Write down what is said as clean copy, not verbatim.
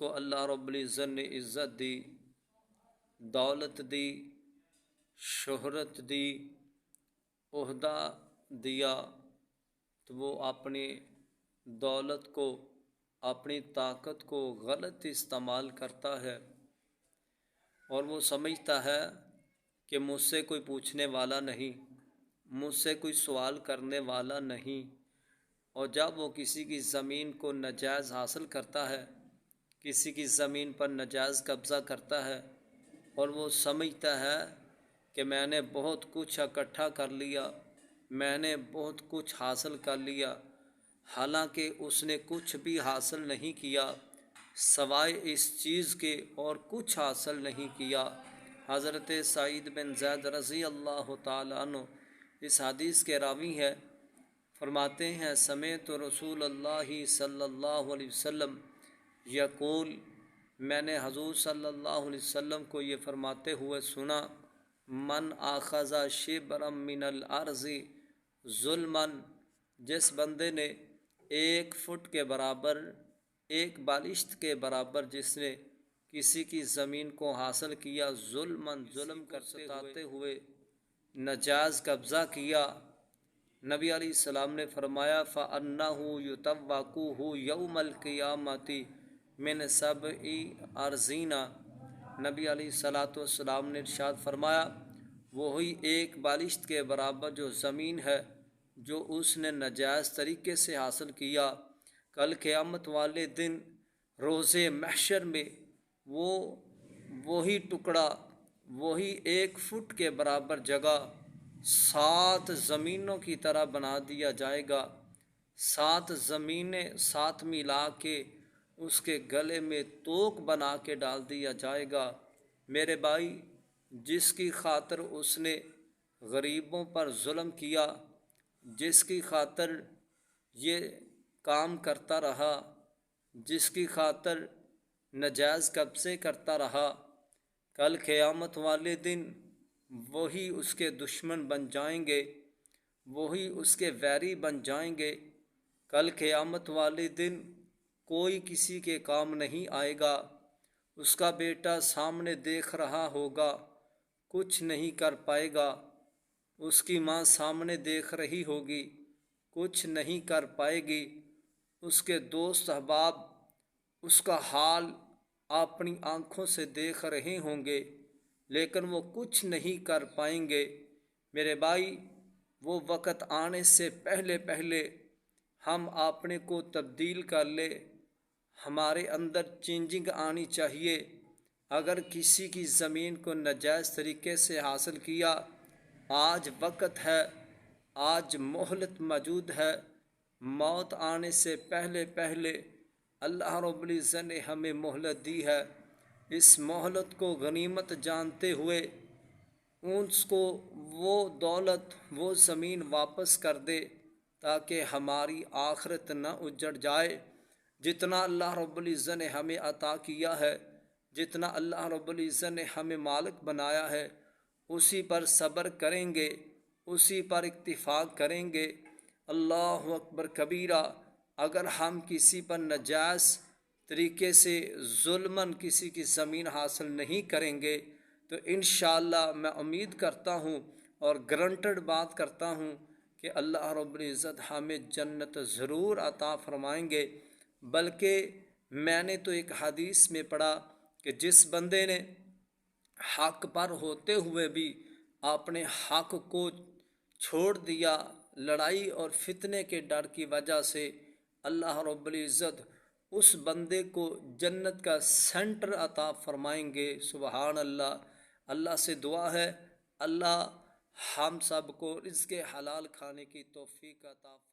کو اللہ رب العزت نے عزت دی، دولت دی، شہرت دی، عہدہ دیا، تو وہ اپنی دولت کو، اپنی طاقت کو غلط استعمال کرتا ہے، اور وہ سمجھتا ہے کہ مجھ سے کوئی پوچھنے والا نہیں، مجھ سے کوئی سوال کرنے والا نہیں، اور جب وہ کسی کی زمین کو ناجائز حاصل کرتا ہے، کسی کی زمین پر ناجائز قبضہ کرتا ہے، اور وہ سمجھتا ہے کہ میں نے بہت کچھ اکٹھا کر لیا، میں نے بہت کچھ حاصل کر لیا، حالانکہ اس نے کچھ بھی حاصل نہیں کیا، سوائے اس چیز کے اور کچھ حاصل نہیں کیا۔ حضرت سعید بن زید رضی اللہ تعالیٰ عنہ اس حدیث کے راوی ہے، فرماتے ہیں سمعت رسول اللہ صلی اللہ علیہ وسلم یقول، میں نے حضور صلی اللہ علیہ وسلم کو یہ فرماتے ہوئے سنا، من آخذ شبرا من الارض ظلما، جس بندے نے 1 فٹ کے برابر، 1 بالشت کے برابر جس نے کسی کی زمین کو حاصل کیا، ظلم کرتے ہوئے ناجائز قبضہ کیا، نبی علیہ السلام نے فرمایا فَأَنَّهُ يُطَوَّقُهُ يَوْمَ الْقِيَامَةِ مِنْ سَبْعِ أَرْضِينَ، نبی علیہ السلام نے ارشاد فرمایا وہی 1 بالشت کے برابر جو زمین ہے جو اس نے ناجائز طریقے سے حاصل کیا، کل قیامت والے دن روز محشر میں وہی ٹکڑا، وہی 1 فٹ کے برابر جگہ 7 زمینوں کی طرح بنا دیا جائے گا، 7 زمینیں ساتھ ملا کے اس کے گلے میں توق بنا کے ڈال دیا جائے گا۔ میرے بھائی، جس کی خاطر اس نے غریبوں پر ظلم کیا، جس کی خاطر یہ کام کرتا رہا، جس کی خاطر ناجائز قبضے کرتا رہا، کل قیامت والے دن وہی اس کے دشمن بن جائیں گے، وہی اس کے ویری بن جائیں گے۔ کل قیامت والے دن کوئی کسی کے کام نہیں آئے گا، اس کا بیٹا سامنے دیکھ رہا ہوگا، کچھ نہیں کر پائے گا، اس کی ماں سامنے دیکھ رہی ہوگی، کچھ نہیں کر پائے گی، اس کے دوست احباب اس کا حال اپنی آنکھوں سے دیکھ رہے ہوں گے، لیکن وہ کچھ نہیں کر پائیں گے۔ میرے بھائی، وہ وقت آنے سے پہلے پہلے ہم اپنے کو تبدیل کر لے، ہمارے اندر چینجنگ آنی چاہیے۔ اگر کسی کی زمین کو ناجائز طریقے سے حاصل کیا، آج وقت ہے، آج مہلت موجود ہے، موت آنے سے پہلے پہلے اللہ رب العزت نے ہمیں مہلت دی ہے، اس مہلت کو غنیمت جانتے ہوئے اس کو وہ دولت، وہ زمین واپس کر دے، تاکہ ہماری آخرت نہ اجڑ جائے۔ جتنا اللہ رب العزت نے ہمیں عطا کیا ہے، جتنا اللہ رب العزت نے ہمیں مالک بنایا ہے، اسی پر صبر کریں گے، اسی پر اتفاق کریں گے۔ اللہ اکبر کبیرہ، اگر ہم کسی پر ناجائز طریقے سے ظلماً کسی کی زمین حاصل نہیں کریں گے تو انشاءاللہ میں امید کرتا ہوں اور گرانٹڈ بات کرتا ہوں کہ اللہ رب العزت ہمیں جنت ضرور عطا فرمائیں گے۔ بلکہ میں نے تو ایک حدیث میں پڑھا کہ جس بندے نے حق پر ہوتے ہوئے بھی اپنے حق کو چھوڑ دیا، لڑائی اور فتنے کے ڈر کی وجہ سے، اللہ رب العزت اس بندے کو جنت کا سینٹر عطا فرمائیں گے۔ سبحان اللہ۔ اللہ سے دعا ہے اللہ ہم سب کو رزق حلال کھانے کی توفیق عطا فرمائے۔